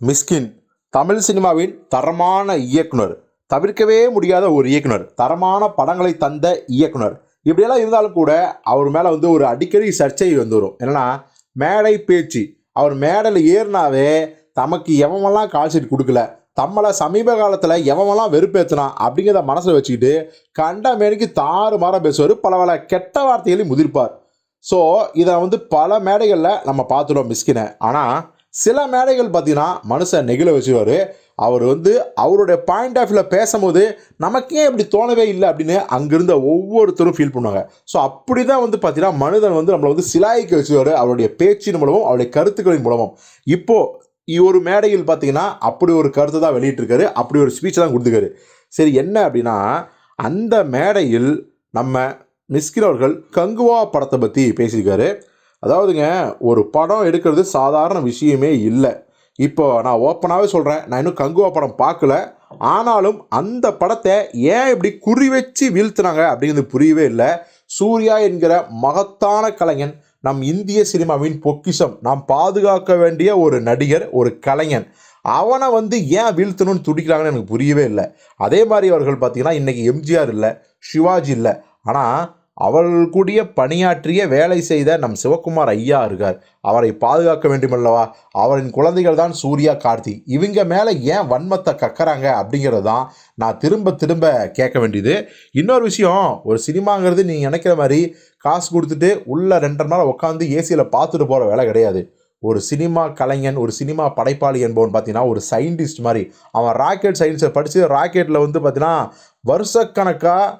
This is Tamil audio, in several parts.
மிஸ்கின் தமிழ் சினிமாவின் தரமான இயக்குனர், தவிர்க்கவே முடியாத ஒரு இயக்குனர், தரமான படங்களை தந்த இயக்குனர். இப்படியெல்லாம் இருந்தாலும் கூட அவர் மேலே ஒரு அடிக்கடி சர்ச்சை வரும். என்னன்னா, மேடை பேச்சு. அவர் மேடையில் ஏறினாவே தமக்கு எவமெல்லாம் கால்ஷீட் கொடுக்கல, தம்மளை சமீப காலத்தில் எவமெல்லாம் வெறுப்பேற்றினா அப்படிங்கிறத மனசில் வச்சுக்கிட்டு கண்ட மேனிக்கு தாறு மாற பேசுவார். பல கெட்ட வார்த்தைகளையும் முதிர்ப்பார். ஸோ இதை பல மேடைகளில் நம்ம பார்த்துட்டோம் மிஸ்கினை. ஆனால் சில மேடைகள் பார்த்தீங்கன்னா மனுஷன் நெகிழ வச்சுருவார். அவர் அவருடைய பாயிண்ட் ஆஃப் வியூவில் பேசும்போது நமக்கே இப்படி தோணவே இல்லை அப்படின்னு அங்கிருந்த ஒவ்வொருத்தரும் ஃபீல் பண்ணுவாங்க. ஸோ அப்படி தான் பார்த்தீங்கன்னா மனிதன் நம்மளை சிலாய்க்க வச்சுருவார் அவருடைய பேச்சின் மூலமும் அவருடைய கருத்துக்களின் மூலமும். இப்போது ஒரு மேடையில் பார்த்தீங்கன்னா அப்படி ஒரு கருத்தை தான் வெளியிட்டிருக்காரு, அப்படி ஒரு ஸ்பீச் தான் கொடுத்துருக்காரு. சரி, என்ன அப்படின்னா, அந்த மேடையில் நம்ம மிஸ்கின் அவர்கள் கங்குவா படத்தை பற்றி பேசியிருக்காரு. அதாவதுங்க, ஒரு படம் எடுக்கிறது சாதாரண விஷயமே இல்லை. இப்போ நான் ஓப்பனாகவே சொல்கிறேன், நான் இன்னும் கங்குவா படம் பார்க்கல. ஆனாலும் அந்த படத்தை ஏன் இப்படி குறி வச்சு வீழ்த்துனாங்க அப்படிங்கிறது புரியவே இல்லை. சூர்யா என்கிற மகத்தான கலைஞன், நம் இந்திய சினிமாவின் பொக்கிஷம், நாம் பாதுகாக்க வேண்டிய ஒரு நடிகர், ஒரு கலைஞன். அவனை ஏன் வீழ்த்தணும்னு துடிக்கிறாங்கன்னு எனக்கு புரியவே இல்லை. அதே மாதிரி அவர்கள் பார்த்தீங்கன்னா இன்றைக்கி எம்ஜிஆர் இல்லை, சிவாஜி இல்லை, ஆனால் அவர்கள் கூடிய பணியாற்றிய வேலை செய்த நம் சிவகுமார் ஐயா இருக்கார். அவரை பாதுகாக்க வேண்டுமல்லவா? அவரின் குழந்தைகள் தான் சூர்யா, கார்த்தி. இவங்க மேலே ஏன் வன்மத்தை கக்கறாங்க அப்படிங்கிறது தான் நான் திரும்ப திரும்ப கேட்க வேண்டியது. இன்னொரு விஷயம், ஒரு சினிமாங்கிறது நீங்கள் நினைக்கிற மாதிரி காசு கொடுத்துட்டு உள்ள 2.5 மணி நேரம் உட்காந்து ஏசியில் பார்த்துட்டு போகிற வேலை கிடையாது. ஒரு சினிமா கலைஞன், ஒரு சினிமா படைப்பாளி என்பவன் பார்த்தீங்கன்னா ஒரு சயின்டிஸ்ட் மாதிரி. அவன் ராக்கெட் சயின்ஸை படித்து ராக்கெட்டில் பார்த்தீங்கன்னா வருஷக்கணக்காக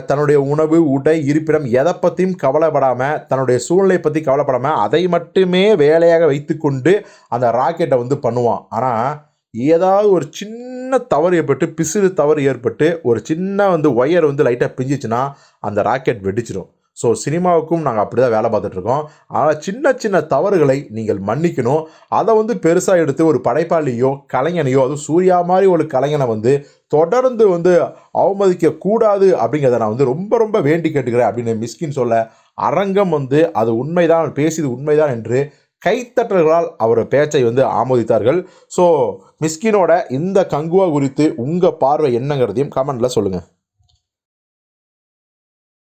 தன்னுடைய உணவு, உடை, இருப்பிடம் எதை பற்றியும் கவலைப்படாமல், தன்னுடைய சூழ்நிலை பற்றி கவலைப்படாமல் அதை மட்டுமே வேலையாக வைத்து கொண்டு அந்த ராக்கெட்டை பண்ணுவான். ஆனால் ஏதாவது ஒரு சின்ன தவறு ஏற்பட்டு, பிசிறு தவறு ஏற்பட்டு, ஒரு சின்ன ஒயர் லைட்டாக பிஞ்சிச்சுன்னா அந்த ராக்கெட் வெடிச்சிடும். ஸோ சினிமாவுக்கும் நாங்கள் அப்படி தான் வேலை பார்த்துட்ருக்கோம். ஆனால் சின்ன சின்ன தவறுகளை நீங்கள் மன்னிக்கணும். அதை பெருசாக எடுத்து ஒரு படைப்பாளியோ கலைஞனையோ, அதுவும் சூர்யா மாதிரி ஒரு கலைஞனை தொடர்ந்து அவமதிக்கக்கூடாது அப்படிங்கிறத நான் ரொம்ப ரொம்ப வேண்டி கேட்டுக்கிறேன் அப்படின்னு மிஸ்கின் சொல்ல, அரங்கம் அது உண்மைதான், பேசியது உண்மைதான் என்று கைத்தட்டல்களால் அவர் பேச்சை ஆமோதித்தார்கள். ஸோ மிஸ்கினோட இந்த கங்குவா குறித்து உங்கள் பார்வை என்னங்கிறதையும் கமெண்டில் சொல்லுங்கள்.